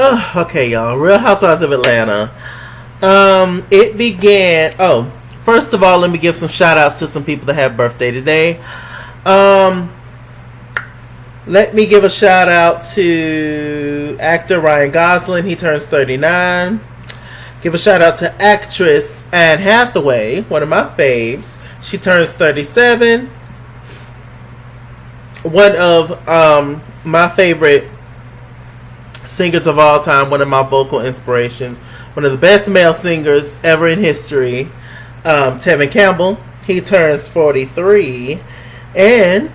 Okay, y'all. Real Housewives of Atlanta. It began. Oh, first of all, let me give some shout outs to some people that have birthday today. Let me give a shout out to actor Ryan Gosling. He turns 39. Give a shout out to actress Anne Hathaway, one of my faves. She turns 37. One of my favorite singers of all time, one of my vocal inspirations, one of the best male singers ever in history, Tevin Campbell. He turns 43. And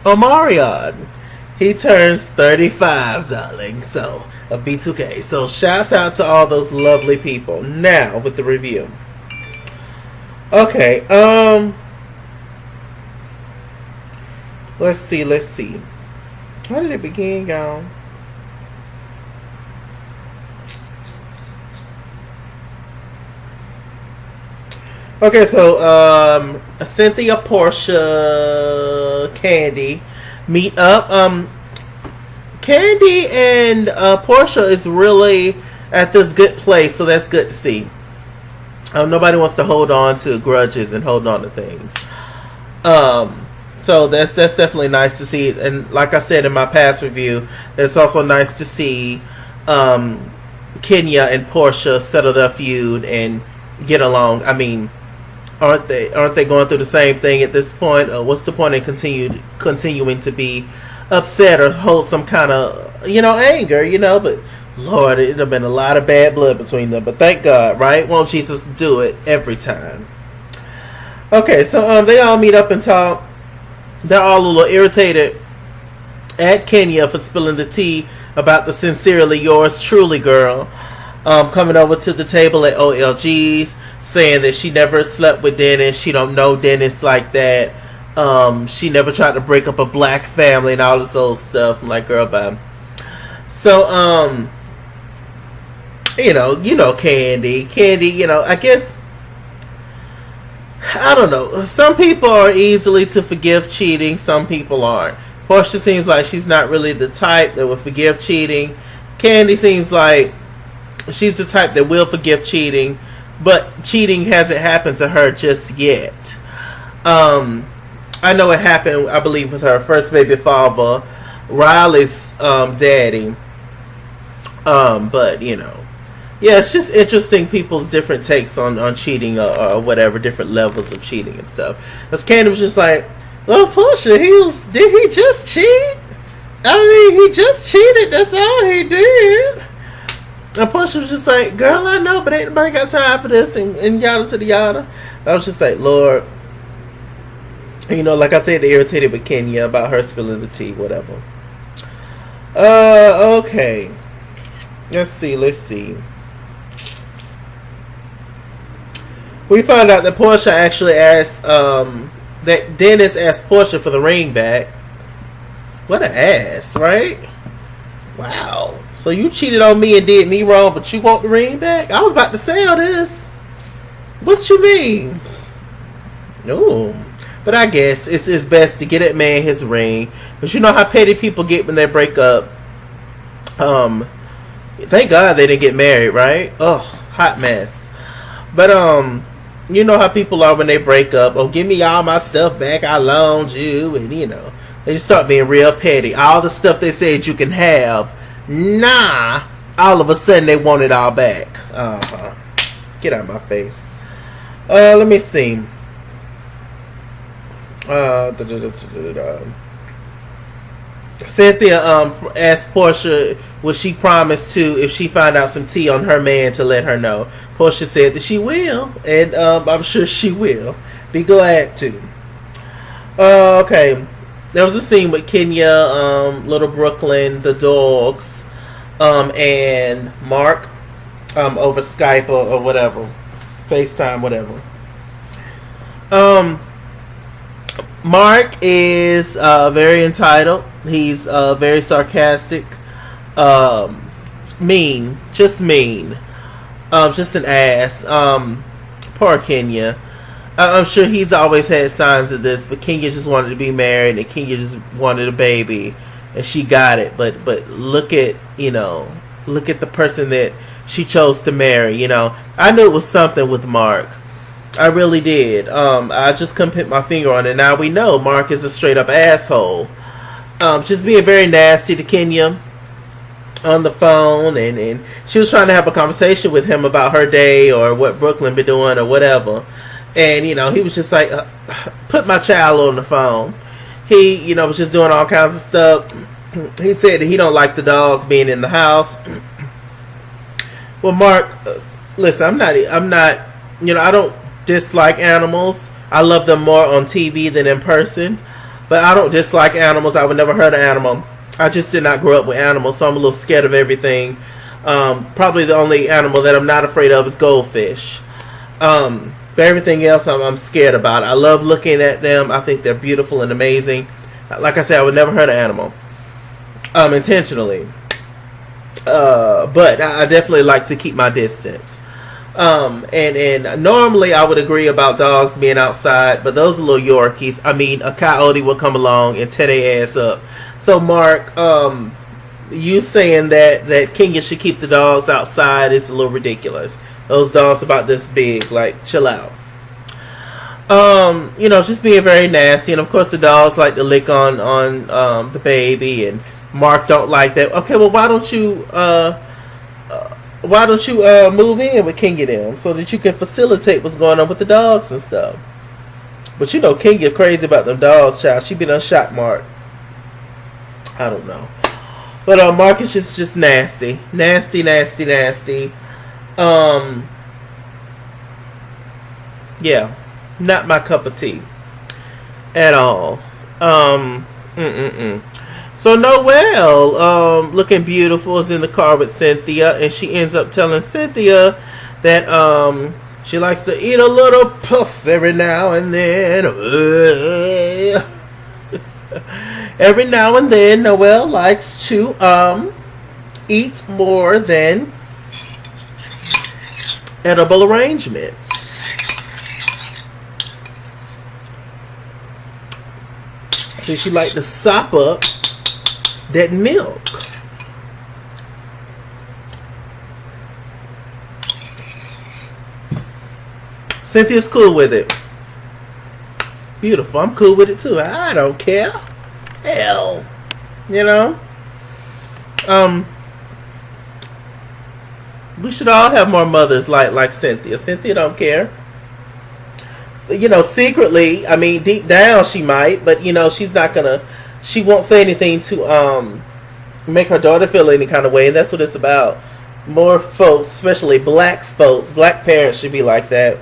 Omarion, he turns 35, darling. So, a B2K. So, shouts out to all those lovely people. Now, with the review. Okay, let's see. How did it begin, y'all? Okay, so Cynthia, Porsha, Kandi meet up. Kandi and Porsha is really at this good place, so that's good to see. Nobody wants to hold on to grudges and hold on to things. So that's definitely nice to see. And like I said in my past review, it's also nice to see Kenya and Porsha settle their feud and get along. I mean, aren't they going through the same thing at this point? What's the point in continuing to be upset or hold some kind of anger? But Lord, it'd have been a lot of bad blood between them. But thank God, right? Won't Jesus do it every time? Okay, so they all meet up and talk. They're all a little irritated at Kenya for spilling the tea about the sincerely yours truly girl coming over to the table at OLG's, saying that she never slept with Dennis. She don't know Dennis like that. She never tried to break up a black family and all this old stuff. I'm like, girl, bye. So, Kandi, I guess, I don't know. Some people are easily to forgive cheating. Some people aren't. Porsha seems like she's not really the type that would forgive cheating. Kandi seems like she's the type that will forgive cheating, but cheating hasn't happened to her just yet. I know it happened, I believe, with her first baby father, Riley's daddy. But, yeah, it's just interesting people's different takes on cheating or whatever, different levels of cheating and stuff. Because Kandi was just like, well, Porsha, did he just cheat? I mean, he just cheated, that's all he did. And Porsha was just like, girl, I know, but ain't nobody got time for this, and yada yada. I was just like, Lord. Like I said, they irritated with Kenya about her spilling the tea, whatever. Okay. Let's see. We found out that Porsha actually asked, that Dennis asked Porsha for the ring back. What an ass, right? Wow. So you cheated on me and did me wrong, but you want the ring back? I was about to sell this. What you mean? No. But I guess it's best to get that man his ring. Because you know how petty people get when they break up. Thank God they didn't get married, right? Oh, hot mess. But, you know how people are when they break up. Oh, give me all my stuff back. I loaned you. And, they just start being real petty. All the stuff they said you can have. Nah. All of a sudden they want it all back. Get out of my face. Let me see. Cynthia asked Porsha would she promise to, if she found out some tea on her man, to let her know. Porsha said that she will, and I'm sure she will be glad to. Okay, there was a scene with Kenya, Little Brooklyn, the dogs, and Mark over Skype or whatever, FaceTime, whatever. Mark is very entitled. He's very sarcastic, mean, just just an ass. Poor Kenya. I'm sure he's always had signs of this, but Kenya just wanted to be married, and Kenya just wanted a baby, and she got it. But look at look at the person that she chose to marry. You know, I knew it was something with Mark. I really did. I just couldn't put my finger on it. Now we know Mark is a straight up asshole. Just being very nasty to Kenya on the phone, and she was trying to have a conversation with him about her day or what Brooklyn been doing or whatever. And, you know, he was just like, put my child on the phone. He, you know, was just doing all kinds of stuff. He said that he don't like the dolls being in the house. Well, Mark, listen, I'm not, you know, I don't dislike animals. I love them more on TV than in person. But I don't dislike animals. I would never hurt an animal. I just did not grow up with animals, so I'm a little scared of everything. Probably the only animal that I'm not afraid of is goldfish. But everything else I'm scared about. I love looking at them. I think they're beautiful and amazing. Like I said, I would never hurt an animal intentionally. But I definitely like to keep my distance. And normally I would agree about dogs being outside, but those little Yorkies, I mean, a coyote will come along and tear their ass up. So Mark, you saying that Kenya should keep the dogs outside is a little ridiculous. Those dogs about this big, like, chill out. You know, just being very nasty, and of course the dogs like to lick on the baby, and Mark don't like that. Okay, well, why don't you move in with Kenya them so that you can facilitate what's going on with the dogs and stuff? But you know, Kenya crazy about them dogs, child. She been unshot, Mark. I don't know, but Mark is just nasty. Yeah, not my cup of tea at all. So Noelle, looking beautiful, is in the car with Cynthia, and she ends up telling Cynthia that she likes to eat a little puss every now and then. Every now and then, Noelle likes to eat more than edible arrangements. So she like to sop up that milk. Cynthia's cool with it. Beautiful. I'm cool with it too. I don't care. Hell. You know? We should all have more mothers like Cynthia. Cynthia don't care. You know, secretly, I mean, deep down she might, but you know, she won't say anything to make her daughter feel any kind of way, and that's what it's about. More folks, especially black folks, black parents should be like that,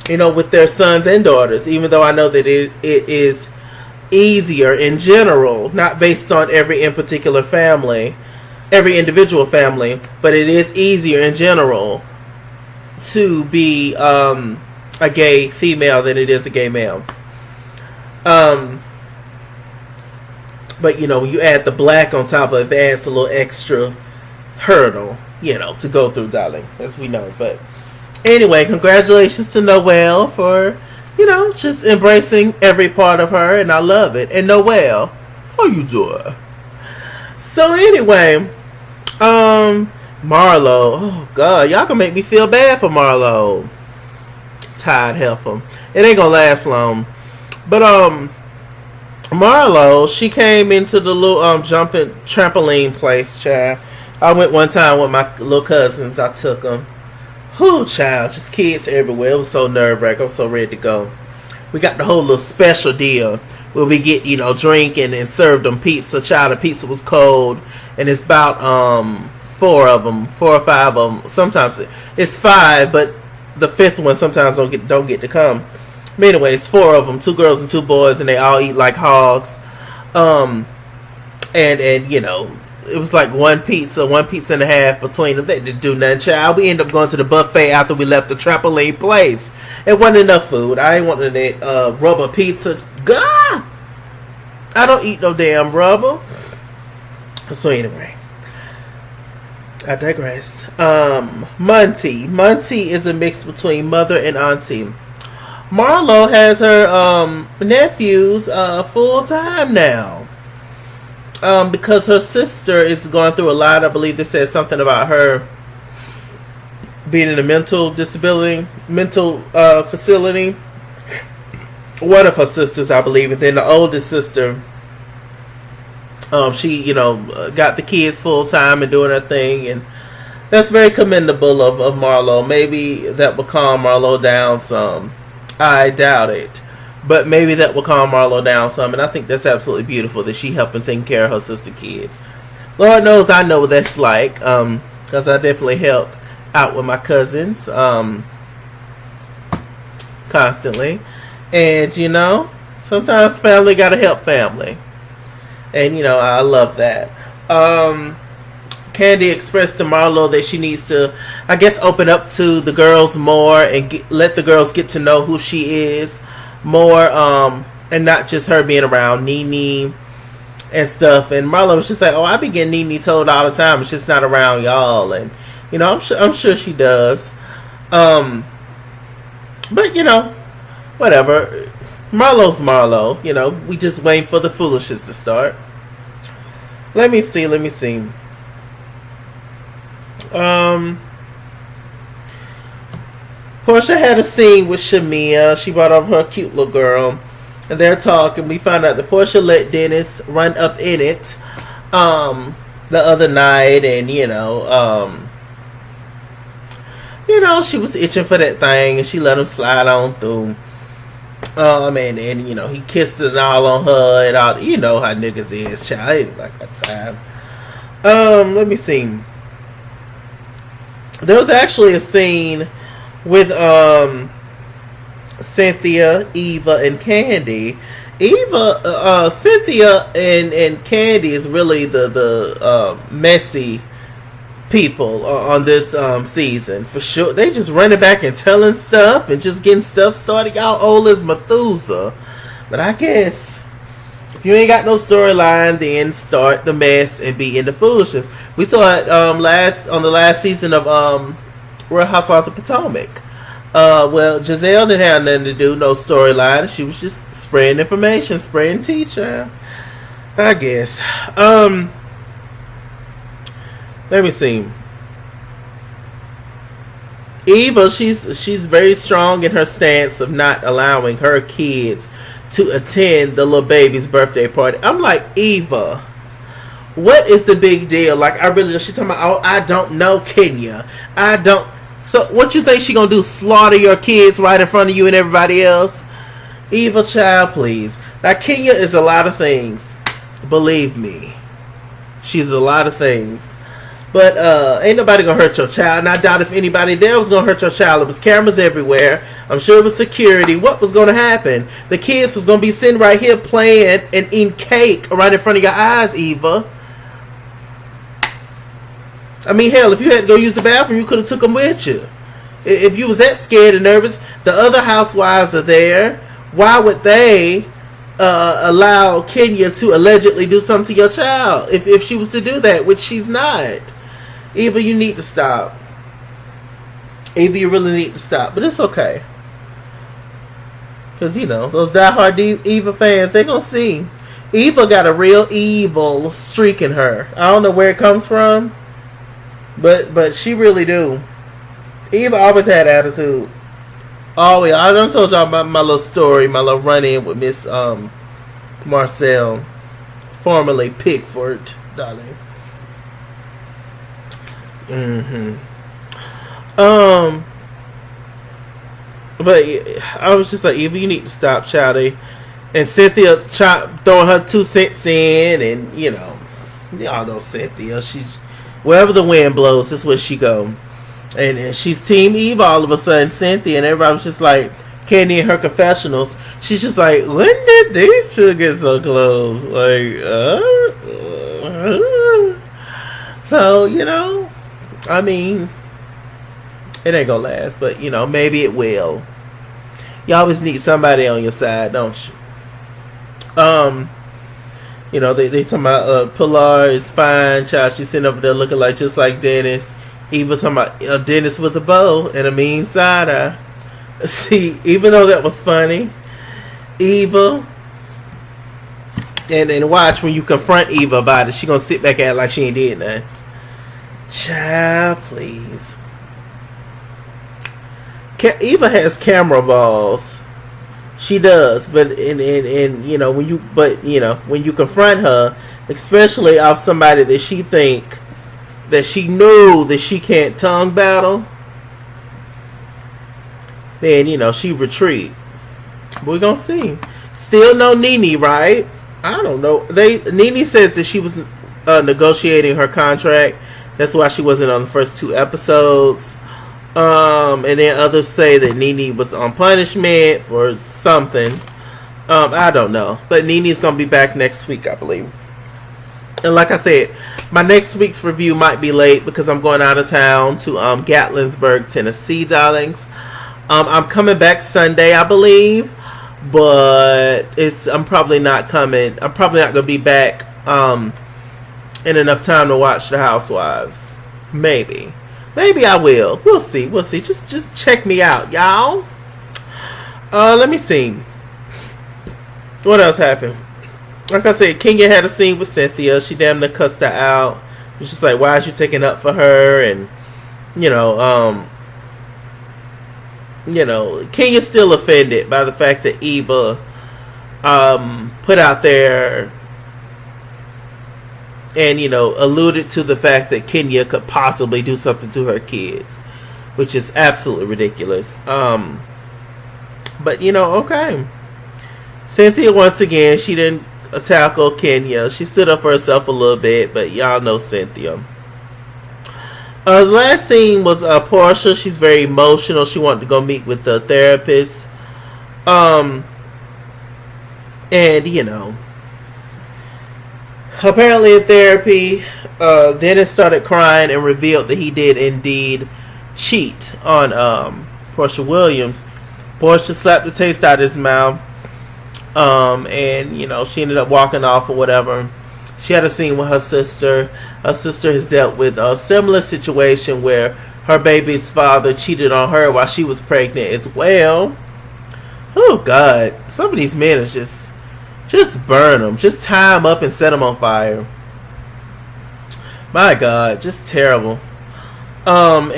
you know, with their sons and daughters, even though I know that it is easier in general, not based on every individual family, but it is easier in general to be a gay female than it is a gay male. But you know, when you add the black on top of it, it adds a little extra hurdle, you know, to go through, darling, as we know. But anyway, congratulations to Noelle for, you know, just embracing every part of her, and I love it. And Noelle, how you doing? So anyway, Marlo, oh God, y'all can make me feel bad for Marlo. Tired heifer. It ain't gonna last long. But Marlo, she came into the little jumping trampoline place, child. I went one time with my little cousins. I took them. Whoo, child, just kids everywhere. It was so nerve-wracking. I was so ready to go. We got the whole little special deal where we get, you know, drinking and served them pizza. Child, the pizza was cold, and it's about 4 or 5 of them. Sometimes it's 5, but the 5th one sometimes don't get to come. But anyway, it's 4 of them, 2 girls and 2 boys, and they all eat like hogs. And you know, it was like one pizza and a half between them. They didn't do nothing, child. We ended up going to the buffet after we left the trampoline place. It wasn't enough food. I ain't wanting that rubber pizza. God, I don't eat no damn rubber. So anyway, I digress. Monty is a mix between mother and auntie. Marlo has her nephews full time now. because her sister is going through a lot. I believe they said something about her being in a mental facility. One of her sisters, I believe, and then the oldest sister, she, got the kids full time and doing her thing, and that's very commendable of Marlo. Maybe that will calm Marlo down some. I doubt it, but maybe that will calm Marlo down some, and I think that's absolutely beautiful that she helping taking care of her sister kids. Lord knows I know what that's like, because I definitely help out with my cousins, constantly. And, sometimes family got to help family. And, I love that. Kandi expressed to Marlo that she needs to, I guess, open up to the girls more and let the girls get to know who she is more. And not just her being around Nene and stuff. And Marlo was just like, I be getting Nene told all the time. It's just not around y'all. And, I'm sure she does. But, whatever. Marlo's Marlo. We just waiting for the foolishness to start. Let me see. Porsha had a scene with Shamia. She brought over her cute little girl. And they're talking. We found out that Porsha let Dennis run up in it the other night. And, she was itching for that thing. And she let him slide on through. And he kissed it all on her and all. You know how niggas is, child. I ain't like that time. Let me see. There was actually a scene with Cynthia, Eva, and Kandi. Cynthia and Kandi is really the messy people on this season for sure. They just running back and telling stuff and just getting stuff started. Y'all old as Methuselah. But I guess if you ain't got no storyline, then start the mess and be in the foolishness. We saw it on the last season of Real Housewives of Potomac. Giselle didn't have nothing to do, no storyline. She was just spreading information, spreading teacher, I guess. Let me see. Eva, she's very strong in her stance of not allowing her kids to attend the little baby's birthday party. I'm like, Eva, what is the big deal? Like, I really, she's talking about, I don't know Kenya. I don't. So, what you think she gonna do? Slaughter your kids right in front of you and everybody else? Eva, child, please. Now, Kenya is a lot of things. Believe me. She's a lot of things. But ain't nobody gonna hurt your child. And I doubt if anybody there was gonna hurt your child. It was cameras everywhere. I'm sure it was security. What was gonna happen? The kids was gonna be sitting right here playing and eating cake right in front of your eyes, Eva. I mean, hell, if you had to go use the bathroom, you could have took them with you. If you was that scared and nervous, the other housewives are there. Why would they allow Kenya to allegedly do something to your child if she was to do that, which she's not? Eva, you need to stop. Eva, you really need to stop. But it's okay. Because, those diehard Eva fans, they're going to see. Eva got a real evil streak in her. I don't know where it comes from. But she really do. Eva always had attitude. Always. I done told y'all about my little story, my little run-in with Miss Marcille, formerly Pickford, darling. But I was just like, Eva, you need to stop, chowdy. And Cynthia throwing her 2 cents in, and y'all know Cynthia. She's wherever the wind blows, that's where she go. And she's Team Eve all of a sudden, Cynthia, and everybody was just like, Kandi in her confessionals, she's just like, when did these two get so close? Like, So, I mean, it ain't gonna last, but, maybe it will. You always need somebody on your side, don't you? They talking about Pilar is fine, child. She's sitting over there looking just like Dennis. Eva talking about Dennis with a bow and a mean side eye. See, even though that was funny, Eva, And watch when you confront Eva about it, she gonna sit back and act like she ain't did nothing. Child, please. Eva has camera balls. She does, but and you know when you confront her, especially off somebody that she think that she knew that she can't tongue battle, then she retreat. We're gonna see. Still no Nene, right? I don't know. Nene says that she was negotiating her contract. That's why she wasn't on the first 2 episodes. And then others say that Nene was on punishment or something. I don't know. But Nene's gonna be back next week, I believe. And like I said, my next week's review might be late because I'm going out of town to Gatlinburg, Tennessee, darlings. I'm coming back Sunday, I believe. But I'm probably not coming. I'm probably not gonna be back in enough time to watch The Housewives. Maybe I will. We'll see. Just check me out, y'all. Let me see. What else happened? Like I said, Kenya had a scene with Cynthia. She damn near cussed her out. It's just like, why is you taking up for her? And Kenya's still offended by the fact that Eva put out there and alluded to the fact that Kenya could possibly do something to her kids, which is absolutely ridiculous. But okay. Cynthia, once again, she didn't tackle Kenya. She stood up for herself a little bit, but y'all know Cynthia. The last scene was Porsha. She's very emotional. She wanted to go meet with the therapist. And apparently in therapy, Dennis started crying and revealed that he did indeed cheat on Porsha Williams. Porsha slapped the taste out of his mouth. And she ended up walking off or whatever. She had a scene with her sister. Her sister has dealt with a similar situation where her baby's father cheated on her while she was pregnant as well. Oh God, some of these men are just burn them, just tie them up and set them on fire. My God, just terrible. And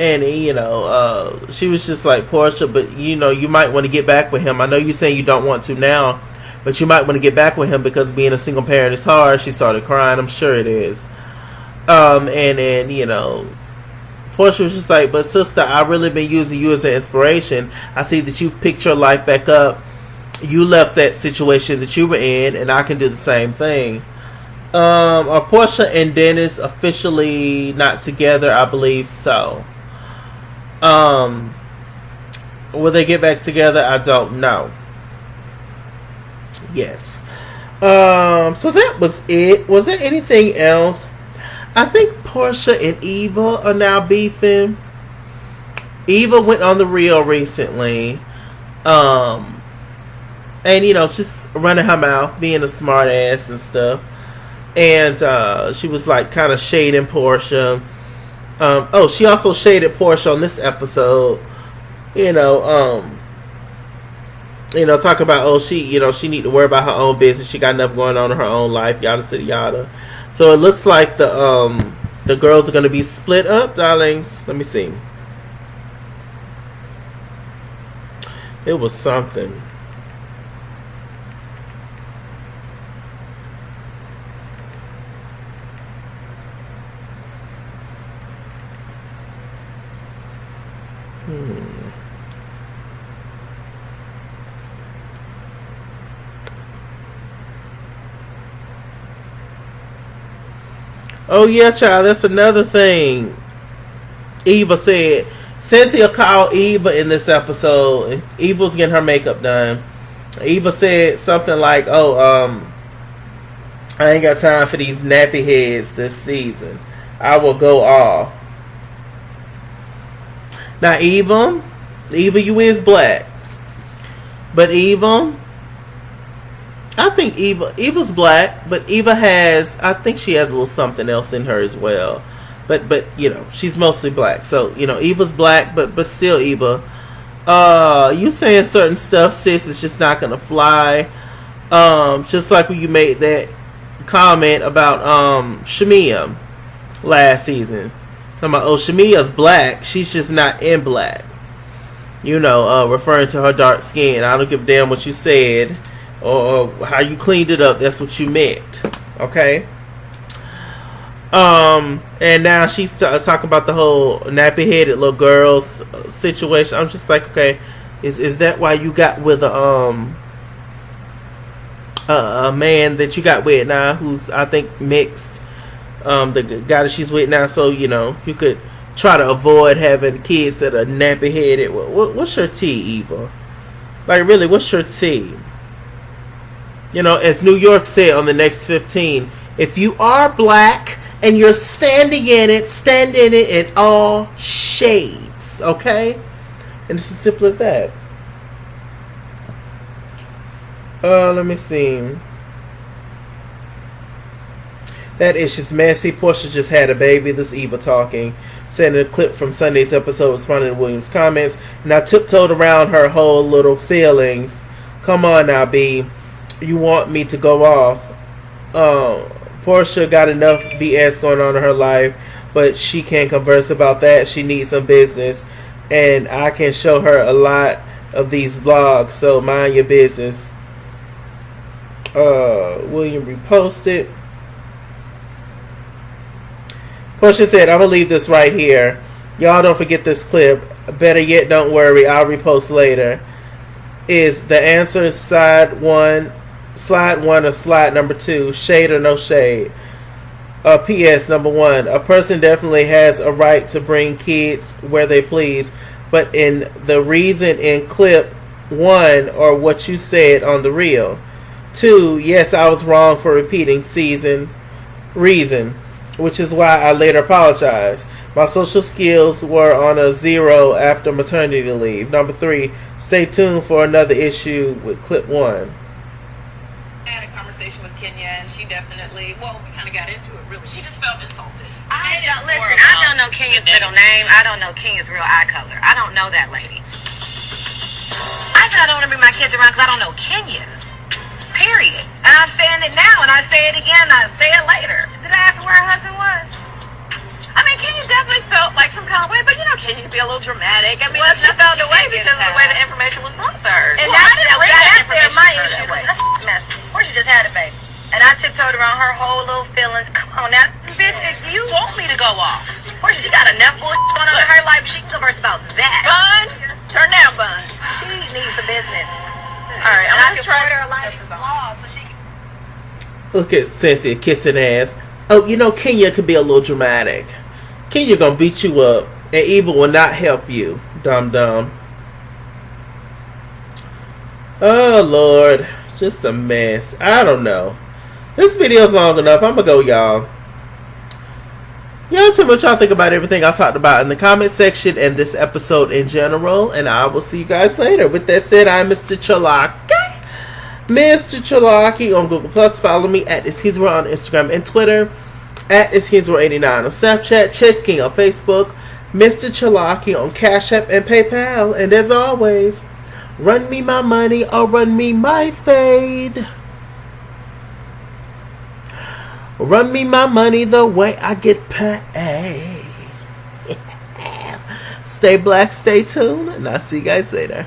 she was just like, Porsha, but you might want to get back with him. I know you're saying you don't want to now, but you might want to get back with him because being a single parent is hard. She started crying. I'm sure it is. And then, Porsha was just like, but sister, I've really been using you as an inspiration. I see that you've picked your life back up. You left that situation that you were in, and I can do the same thing. Are Porsha and Dennis officially not together? I believe so. Will they get back together? I don't know. Yes. So that was it. Was there anything else? I think Porsha and Eva are now beefing. Eva went on the reel recently. And just running her mouth, being a smart ass and stuff. And she was like kind of shading Porsha. She also shaded Porsha on this episode. Talk about she need to worry about her own business. She got enough going on in her own life. Yada yada. So it looks like the girls are going to be split up, darlings. Let me see. It was something. Oh yeah, child, that's another thing. Eva said, Cynthia called Eva in this episode. Eva was getting her makeup done. Eva said something like, I ain't got time for these nappy heads this season. I will go off. Now Eva, you is black. But Eva, I think Eva's black, but I think she has a little something else in her as well. But she's mostly black. So, Eva's black, but still Eva. You saying certain stuff, sis, is just not gonna fly. Just like when you made that comment about Shamia last season. Talking about, oh, Shamia's black. She's just not in black. You know, referring to her dark skin. I don't give a damn what you said or how you cleaned it up. That's what you meant. Okay? And now she's talking about the whole nappy-headed little girls situation. I'm just like, okay, is that why you got with a man that you got with now who's, I think, mixed? The guy that she's with now, so, you know, you could try to avoid having kids that are nappy-headed. What's your tea, Eva? Like, really, what's your tea? You know, as New York said on the Next 15, if you are black and you're standing in it, stand in it in all shades, okay? And it's as simple as that. Let me see. That is just messy. Porsha just had a baby. This Eva talking. Sending a clip from Sunday's episode responding to Williams' comments. And I tiptoed around her whole little feelings. Come on now, B. You want me to go off. Porsha got enough BS going on in her life, but she can't converse about that. She needs some business. And I can show her a lot of these vlogs, so mind your business. William reposted. Porsha said, I'm going to leave this right here. Y'all don't forget this clip. Better yet, don't worry. I'll repost later. Is the answer slide one or slide number 2? Shade or no shade? P.S. number 1. A person definitely has a right to bring kids where they please. But in the reason in clip 1 or what you said on the reel. 2. Yes, I was wrong for repeating reason. Which is why I later apologized. My social skills were on a 0 after maternity leave. Number 3, stay tuned for another issue with clip 1. I had a conversation with Kenya, and she definitely, well, we kind of got into it, really. She just felt insulted. I don't know Kenya's middle name. I don't know Kenya's real eye color. I don't know that lady. I said I don't want to bring my kids around because I don't know Kenya. Period. And I'm saying it now, and I say it again, and I say it later. Did I ask her where her husband was? I mean, Kenya definitely felt like some kind of way, but you know, Kenya could be a little dramatic. I mean, well, she felt the way because of the way the information was brought to her. And well, that's my issue. That's messy. Or she just had a baby. And I tiptoed around her whole little feelings. Come on now, bitch, if you want me to go off, Porsha, you got enough bullshit going on in her life, she can converse about that. Bun? Turn down, Bun. She needs some business. All right, I'm just trying her life vlog so she can. Look at Cynthia kissing ass. Oh, you know, Kenya could be a little dramatic. Kenya gonna beat you up, and Eva will not help you, dumb. Oh, Lord. Just a mess. I don't know. This video's long enough. I'm gonna go, y'all. Y'all tell me what y'all think about everything I talked about in the comment section and this episode in general. And I will see you guys later. With that said, I'm Mr. Chalaki. Mr. Chalaki on Google Plus. Follow me at @ishezro on Instagram and Twitter. At @ishezro89 on Snapchat. Chase King on Facebook. Mr. Chalaki on Cash App and PayPal. And as always, run me my money or run me my fade. Run me my money the way I get paid. Stay black, stay tuned, and I'll see you guys later.